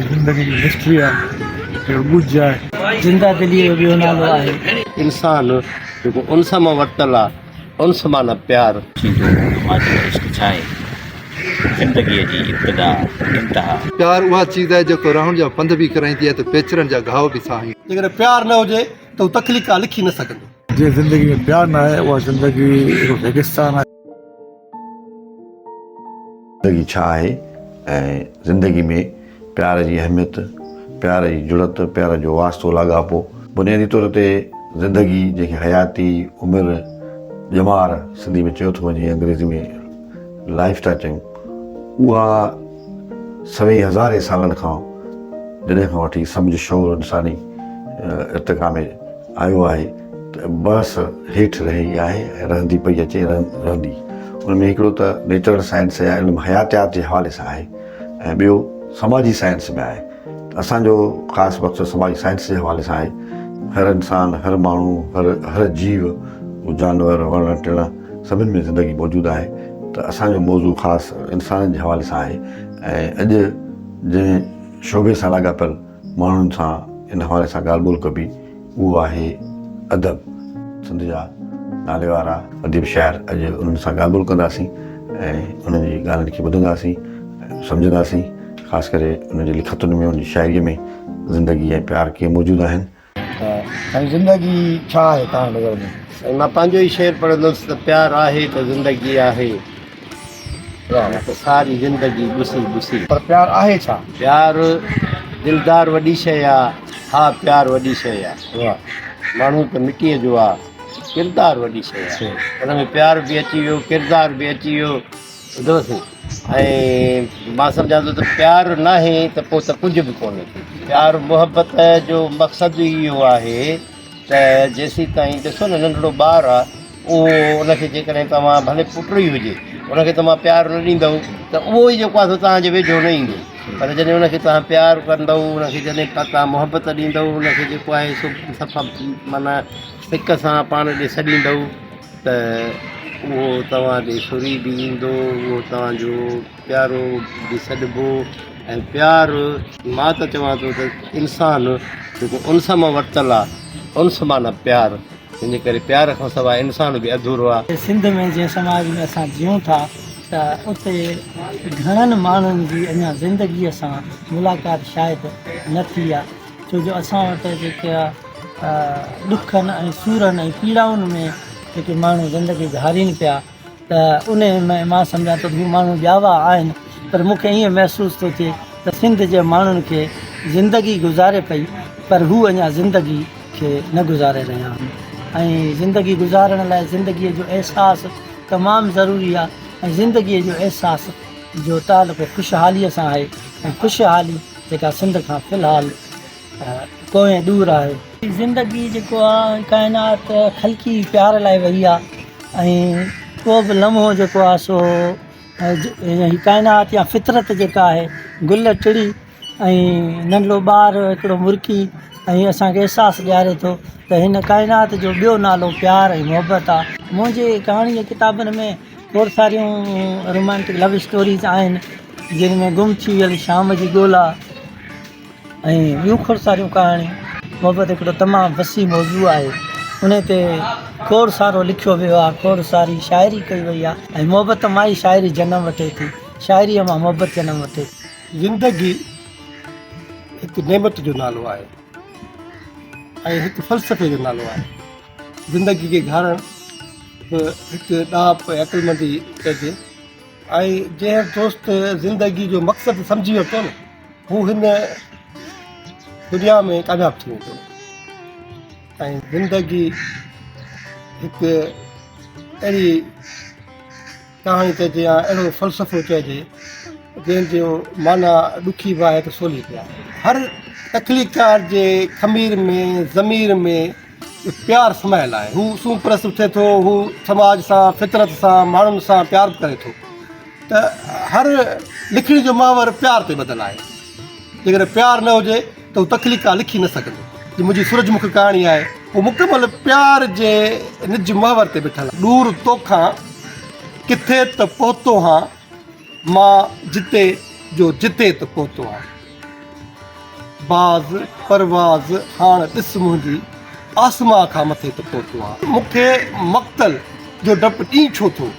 ज़िंदगी जी हिस्ट्री आहे, ॿुझ आहे, जिंदा दिली जो ॿियो नालो आहे। इंसान जेको उनस मां वरितल आहे, उनस मां न प्यार थींदो। माजद इश्क छा आहे? ज़िंदगीअ जी इब्तिदा इंतिहा। प्यार उहा चीज़ आहे जेको रहण जा पंध बि कराईंदी आहे त पेचरनि जा घाव बि साही। जेकर प्यार न हुजे त हू तख़लीक़ लिखी न सघंदो। जे ज़िंदगी में प्यार न आहे उहा ज़िंदगी हिकिड़ो रेगिस्तान आहे। ज़िंदगी छा आहे ऐं ज़िंदगी में प्यार जी अहमियत, प्यार जी जुड़त, प्यार जो वास्तो लाॻापो। बुनियादी तौर ते ज़िंदगी जंहिंखे हयाती उमिरि ॼमार सिंधी में चयो थो वञे, अंग्रेज़ी में लाइफ था चयूं, उहा 100,000 सालनि खां जॾहिं खां वठी सम्झ शौर इंसानी इर्तिक़ा में आयो आहे त बस हेठि रही आहे ऐं रहंदी पई अचे, रहंदी। उनमें हिकिड़ो त नेचुरल साइंस या इल्मु हयातियात जे हवाले सां आहे ऐं ॿियो समाजी साइंस में आहे। त असांजो ख़ासि मक़सदु समाजी साइंस जे हवाले सां आहे। हर इंसान, हर माण्हू, हर जीव, जानवर, वण टिण, सभिनि में ज़िंदगी मौजूदु आहे। त असांजो मौज़ू ख़ासि इंसाननि जे हवाले सां आहे ऐं अॼु जंहिं शोबे सां लाॻापियल माण्हुनि सां इन हवाले सां ॻाल्हि ॿोल कबी उहो आहे अदब। सिंध जा नाले वारा अदीब शाइर अॼु उन्हनि सां ॻाल्हि ॿोल कंदासीं ऐं उन्हनि जी ॻाल्हियुनि खे ॿुधंदासीं, सम्झंदासीं। ख़ासि करे उन्हनि जी लिखतुनि में, उन जी शाइरीअ में ज़िंदगी ऐं प्यार कीअं मौजूदु आहिनि। साईं ज़िंदगी छा आहे तव्हां नज़र में? मां पंहिंजो ई शेर पढ़ंदुसि त प्यार आहे त ज़िंदगी आहे, त सारी ज़िंदगी ॿुसी ॿुसी। पर प्यार आहे छा? प्यार दिलदार वॾी शइ आहे। हा, प्यार वॾी शइ आहे। माण्हू त मिटीअ जो आहे, किरदारु वॾी शइ आहे। हुन में प्यार बि अची वियो, किरदारु बि अची वियो, ॿुधोसीं। ऐं मां सम्झां थो त प्यार न आहे त पोइ त कुझु बि कोन्हे। प्यार मुहबत जो मक़सदु इहो आहे त जेसीं ताईं ॾिसो न, नंढिड़ो ॿारु आहे, उहो उनखे जेकॾहिं तव्हां भले पुटु ई हुजे, उनखे तव्हां प्यारु न ॾींदव त उहो ई जेको आहे तव्हांजे वेझो न ईंदो। पर जॾहिं उनखे तव्हां प्यारु कंदव, उनखे जॾहिं तव्हां मुहबत ॾींदव, उनखे जेको आहे सफ़ा माना सिक सां पाण ॾे छॾींदव त उहो तव्हां ॾे सुरी बि ईंदो, उहो तव्हांजो प्यारो बि सॾिबो। ऐं प्यारु मां त चवां थो त इंसान जेको उनस मां वरितल आहे, उनस मां न प्यार। इन करे प्यार खां सवाइ इंसान बि अधूरो आहे। सिंध में जंहिं समाज में असां जियूं था त उते घणनि माण्हुनि जी अञा ज़िंदगीअ सां मुलाक़ात शायदि न थी आहे। छो जो असां वटि जेके ॾुखनि ऐं सूरनि ऐं पीड़ाउनि में जेके माण्हू ज़िंदगी गुज़ारीनि पिया, त उन में मां सम्झां थो हू माण्हू ॿियावा आहिनि। पर मूंखे ईअं महसूसु थो थिए त सिंध जे माण्हुनि खे ज़िंदगी गुज़ारे पई, पर हू अञा ज़िंदगी खे न गुज़ारे रहिया आहिनि। ऐं ज़िंदगी गुज़ारण लाइ ज़िंदगीअ जो अहसासु तमामु ज़रूरी आहे। ऐं ज़िंदगीअ जो अहसासु जो तालुक़ु ख़ुशहालीअ सां आहे। ऐं ख़ुशहाली जेका सिंध खां फ़िलहालु कोई दूर आहे। ज़िंदगी जेको आहे काइनात ख़ल्क़ी प्यार लाइ वई आहे। ऐं को बि लम्हो जेको आहे सो काइनात या फितरत जेका आहे, गुल टिड़ी ऐं नंढिड़ो ॿारु हिकिड़ो मुर्की ऐं असांखे अहसासु ॾियारे थो त हिन काइनात जो ॿियो नालो प्यार ऐं मुहबत आहे। मुंहिंजे कहाणीअ किताबनि में खोड़ सारियूं रोमांटिक लव स्टोरीज़ आहिनि, जिन में गुम थी वियल शाम जी ॻोल्हा ऐं ॿियूं खोड़ सारियूं कहाणियूं। मुहबत हिकिड़ो तमामु वसी मौज़ू आहे। उन ते खोड़ सारो लिखियो वियो आहे, खोड़ सारी शाइरी कई वई आहे। ऐं मुहबत मां ई शाइरी जनम वठे थी, शाइरीअ मां मुहबत जनम वठे थी। ज़िंदगी हिकु नेमत जो नालो आहे ऐं हिकु फ़लसफ़े जो नालो आहे। ज़िंदगी खे घारणु हिकु ॾाप ऐं अकुलमंदी चइजे। ऐं जंहिं दोस्त ज़िंदगी जो मक़सदु सम्झी वरितो न, हू हिन दुनिया में कामयाबु थी वेंदो। ऐं ज़िंदगी हिकु अहिड़ी कहाणी चइजे या अहिड़ो फ़लसफ़ो चइजे जंहिंजो माना ॾुखी बि आहे त सवली बि आहे। हर तख़लीक़ात जे ख़मीर में, ज़मीर में प्यार समायल आहे। हू सूपरस उथे थो, हू समाज सां, फितरत सां, माण्हुनि सां प्यार करे थो। त हर लिखण जो मावर प्यार ते ॿधलु आहे। जेकर प्यार न हुजे त हू तख़लीक़ लिखी न सघंदो। जी मुंहिंजी सूरजमुख कहाणी आहे, उहो मुकमल प्यार जे निज मुहावर ते बीठल आहे। दूर तोखां किथे त पहुतो हां, मां जिते जो जिते त पहुतो आहियां। बाज़ परवाज़ हाणे ॾिस मुंहिंजी आसमां खां मथे ते पहुतो आहे मूंखे मक़्तल जो डपु ॾींहुं छो थो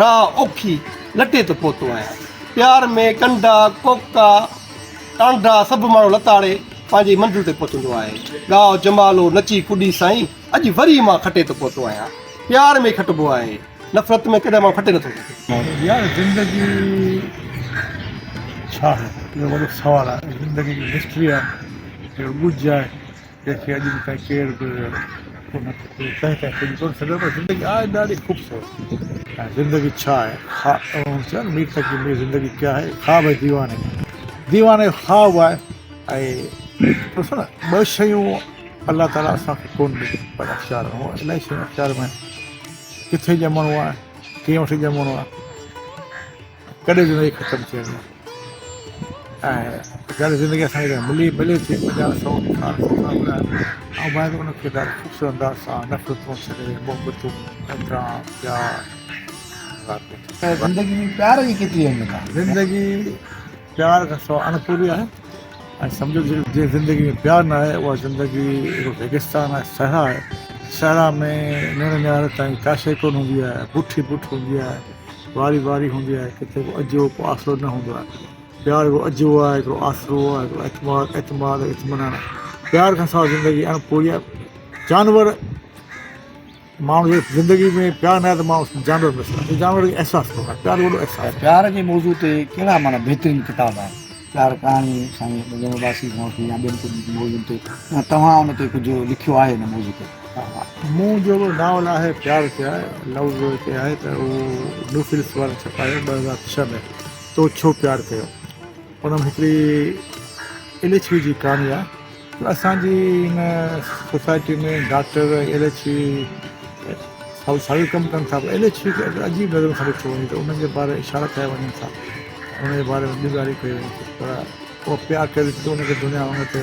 राह औखी लटे ते पहुतो आहियां प्यार में कंडा कोका टांडा सभु माण्हू लताड़े पंहिंजी मंज़िल ते पहुचंदो आहे ॻाओ जमालो नची कुॾी साईं अॼु वरी मां खटे ते पहुतो आहियां प्यार में खटिबो आहे नफ़रत में कॾहिं मां खटे नथो सघां यार ज़िंदगी छा आहे इहो वॾो सुवालु आहे ज़िंदगी जी हिस्ट्री आहे हिकिड़ो ॿुझ आहे जंहिंखे अॼु ताईं केरु बि कंहिं कंहिं कोन सघंदो पर ज़िंदगी आहे ॾाढी ख़ूबसूरत ऐं ज़िंदगी छा आहे चयो न मीर तक मेरी ज़िंदगी क्या है ख़्वाब है दीवाने दीवाने ख़्वाब आहे ऐं ॾिसो न ॿ शयूं अलाह ताला असांखे कोन ॾिनी पर अख़्तियार में इलाही शयूं अख़्तियार में किथे ॼमणो आहे कीअं वठी ॼमणो आहे कॾहिं ज़िंदगी ख़तमु थियणी आहे ऐं जॾहिं ज़िंदगी असांखे मिले थी 50-100 साल ऐं मां उनखे ॾाढो ख़ूबसूरत अंदाज़ सां नफ़रतूं छॾे मोहबतूं एतिराम प्यार ज़िंदगी में प्यार जी केतिरी अहमियत आहे ज़िंदगी प्यार खां सवाइ अणपूरी आहे ऐं सम्झो जंहिं ज़िंदगी में प्यार न आहे उहा ज़िंदगी हिकिड़ो रेगिस्तान आहे सहरा आहे सहरा में नियार ताईं काशे कोन हूंदी आहे बुठी हूंदी आहे वारी हूंदी आहे किथे को अजो को आसिरो न हूंदो आहे प्यार हिकिड़ो अजो आहे हिकिड़ो आसिरो आहे हिकिड़ो एतमाद इत्मिनान आहे प्यार खां सवाइ ज़िंदगी अणपूरी आहे जानवर माण्हू जे ज़िंदगी में प्यार न आहे त माण्हू जानवर न सघंदो जानवर खे अहसासु थो आहे प्यार वॾो अहसासु प्यार जे मौज़ू ते कहिड़ा माना बहितरीनु किताब आहे प्यार कहाणी साईं उदासी खां वठी या ॿियनि मौज़ुनि ते या तव्हां उन ते कुझु लिखियो आहे हिन मौज़ू ते मूं जेको नावल आहे प्यार ते आहे लफ़्ज़ ते आहे त उहो न्यूफ़िल्स वारनि छपायो 2006 में तो छो प्यार कयो उन में हिकिड़ी इलेछवी जी कहाणी आहे असांजी हिन सोसाइटी में डॉक्टर इलेछवी साॻियो कमु कनि था पर इलेछवी खे अजीब नज़र सां ॾिठो वञे त उन्हनि जे बारे में इशारा कया वञनि था उनजे बारे में ॿी ॻाल्हि कई वञे थी पर उहो प्यार करे थी त उनखे दुनिया उन ते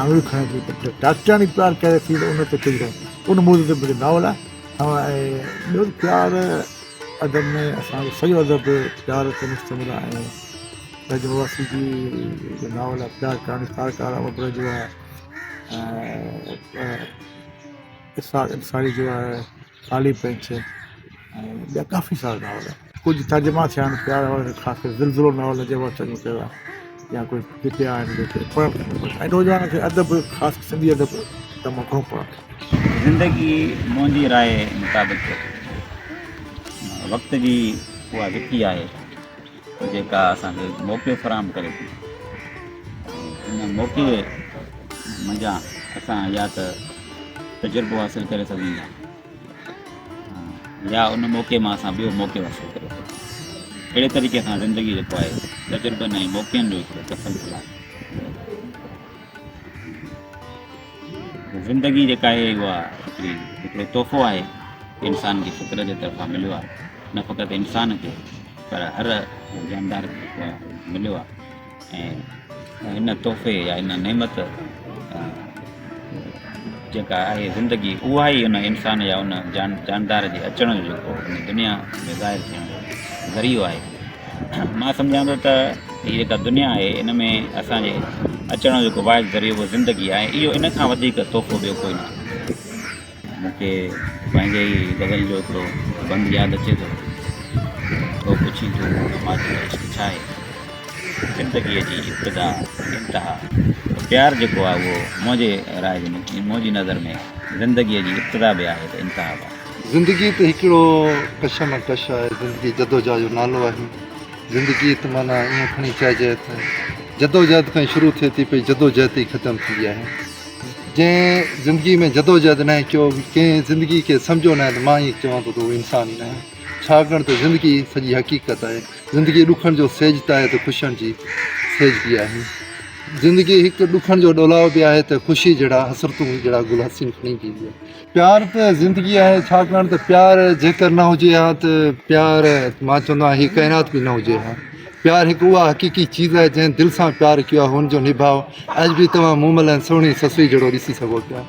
आङुरियूं खणे थी डॉक्टराणी प्यार करे थी त उन ते कुझु कोन्हे उन मौज़ूअ ते मुंहिंजो नावल आहे ऐं ॿियो प्यार अदब में असांजो सॼो अदब प्यार ते मुश्तमिल आहे ऐं वासी जी नावल आहे प्यार ڪھاڻيڪارن जो आहे साड़ी जो आहे काली पेंच ऐं ॿिया काफ़ी सारा नावल कुझु तर्जुमा थिया आहिनि प्यार वारनि ख़ासि करे ज़िलज़िलो नावल जे वचन कयो आहे या कोई किते आहिनि जेके पढ़णु ऐं रोज़ाना खे अदब ख़ासि सिंधी अदब तमामु घणो पढ़णु ज़िंदगी मुंहिंजी राय मुताबिक़ वक़्त जी उहा विकी आहे जेका असांखे मौक़ो फ़राहम करे थी उन मौक़े मंझां असां या त तजुर्बो हासिलु करे सघूं था या उन मौक़े मां असां ॿियो मौक़ो हासिलु करे सघूं अहिड़े तरीक़े सां ज़िंदगी जेको आहे तजुर्बनि ऐं मौक़नि जो हिकिड़ो तसलसल आहे ज़िंदगी जेका आहे उहा हिकिड़ो तोहफ़ो आहे इंसान खे फितरत जे तरफ़ां मिलियो आहे न फ़क़ति इंसान खे पर हर जानदार खे मिलियो आहे ऐं हिन तोहफ़े या हिन नेमत जेका आहे ज़िंदगी उहा ई उन इंसान या उन जानदार जे अचण जो जेको उन दुनिया में ज़ाहिर थियण जो ज़रियो आहे मां सम्झां थो त हीअ जेका दुनिया आहे इन में असांजे अचण जो जेको वाहिद ज़रियो उहो ज़िंदगी आहे इहो इन खां वधीक तोहफ़ो ॿियो कोई न मूंखे पंहिंजे ई गज़ल जो हिकिड़ो बंदि यादि अचे थो पोइ पुछी थो माजिद इश्क छा आहे ज़िंदगीअ जी इब्तिदा इंतिहा प्यार जेको आहे उहो मुंहिंजे राय में मुंहिंजी नज़र में ज़िंदगीअ जी इब्तिदा बि आहे त इंतिहा बि आहे ज़िंदगी त हिकिड़ो कशमकश आहे ज़िंदगी जदोजहद जो नालो आहे ज़िंदगी त माना ईअं खणी चइजे त जदोजहद खां शुरू थिए थी पई जदोजहद ई ख़तमु थी आहे जंहिं ज़िंदगी में जदोजहद न कयो कंहिं ज़िंदगी खे सम्झो न आहे त मां ईअं चवां थो त उहो इंसान ई न आहे छाकाणि त ज़िंदगी सॼी हक़ीक़त आहे ज़िंदगी ॾुखनि जो सेज त आहे त ख़ुशियुनि जी सेज बि आहे ज़िंदगी हिकु ॾुखनि जो ॾोलाव बि आहे त ख़ुशी जहिड़ा हसरतूं जहिड़ा गुल हसीन खणी बीहंदी आहे प्यार त ज़िंदगी आहे छाकाणि त प्यार जेकर न हुजे हा त प्यार मां चवंदो आहियां हीअ काइनात बि न हुजे हा प्यार हिकु उहा हक़ीक़ी चीज़ आहे जंहिं दिलि सां प्यार कयो आहे हुनजो निभाउ अॼु बि तव्हां मूमल ऐं सुहिणी ससुई जहिड़ो ॾिसी सघो पिया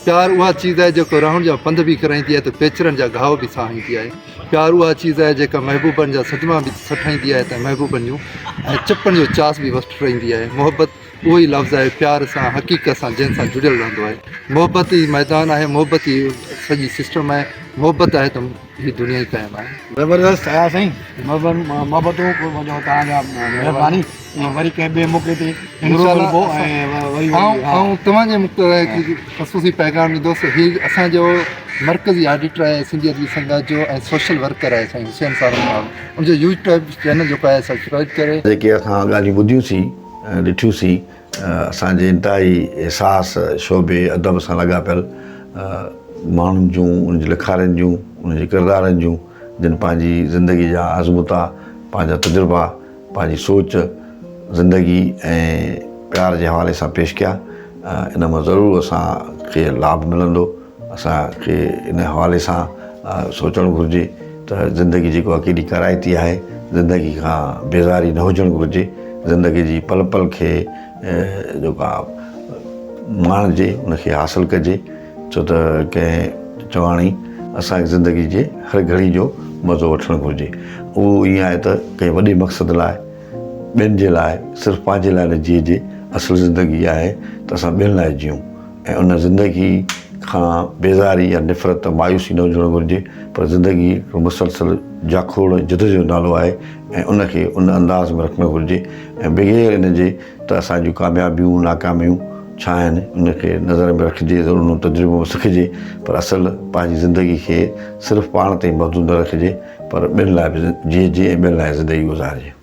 प्यार उहा चीज़ आहे जेको रहण जा पंध बि कराईंदी आहे त पेचरनि जा घाव बि सहाईंदी आहे प्यार उहा चीज़ आहे जेका महबूबनि जा सदमा बि सठाईंदी आहे त महबूबनि जूं ऐं चपनि जो चास बि वठी रहंदी आहे उहो ई लफ़्ज़ आहे प्यार सां हक़ीक़त सां जंहिंसां जुड़ियल रहंदो आहे मोहबत ई मैदान आहे मोहबत ई सॼी सिस्टम आहे मोहबत आहे त हीअ दुनिया ई क़ाइमु आहे ज़बरदस्त आया साईं मोहबतूं तव्हांजा महिरबानी वरी कंहिं ॿिए मौक़े ते ऐं तव्हांजे ख़ुशूसी पैगाम ॾींदुसि हीउ असांजो मर्कज़ी ऑडिटर आहे सिंधी अदबी संघ जो ऐं सोशल वर्कर आहे साईं हुसैन सारंग उनजो यूट्यूब चैनल जेको आहे सब्सक्राइब करे जेके असां ॻाल्हियूं ॿुधियूंसीं ॾिठियूंसीं असांजे इंतिहाई एहसास शोबे अदब सां लॻापियल माण्हुनि जूं उनजे लिखारनि जूं उनजे किरदारनि जूं जिन पंहिंजी ज़िंदगी जा आज़मूता पंहिंजा तजुर्बा पंहिंजी सोच ज़िंदगी ऐं प्यार जे हवाले सां पेश कया इन मां ज़रूरु असांखे लाभ मिलंदो असांखे इन हवाले सां सोचणु घुरिजे त ज़िंदगी जेको अकेली कराइती आहे ज़िंदगी खां बेज़ारी न हुजणु घुरिजे ज़िंदगी जी पल पल खे जेका माणिजे उनखे हासिलु कजे छो त कंहिं चवाणी असांखे ज़िंदगी जे हर घड़ी जो मज़ो वठणु घुरिजे उहो ईअं आहे त कंहिं वॾे मक़सद लाइ ॿियनि जे लाइ सिर्फ़ु पंहिंजे लाइ न जीइजे असुलु ज़िंदगी आहे त असां ॿियनि लाइ जियूं ऐं उन ज़िंदगी खां बेज़ारी या निफ़रत मायूसी न हुजणु घुरिजे पर ज़िंदगी हिकिड़ो मुसलसल जाखोड़ जिद जो नालो आहे ऐं उनखे उन अंदाज़ में रखणु घुरिजे ऐं बग़ैर इन जे त असांजूं कामयाबियूं नाकामियूं छा आहिनि उनखे नज़र में रखिजे ज़रूरु उन तजुर्बो सिखिजे पर असुलु पंहिंजी ज़िंदगी खे सिर्फ़ु पाण ते महदूद न रखिजे पर ॿियनि लाइ बि जीइजे ऐं ॿियनि लाइ ज़िंदगी गुज़ारिजे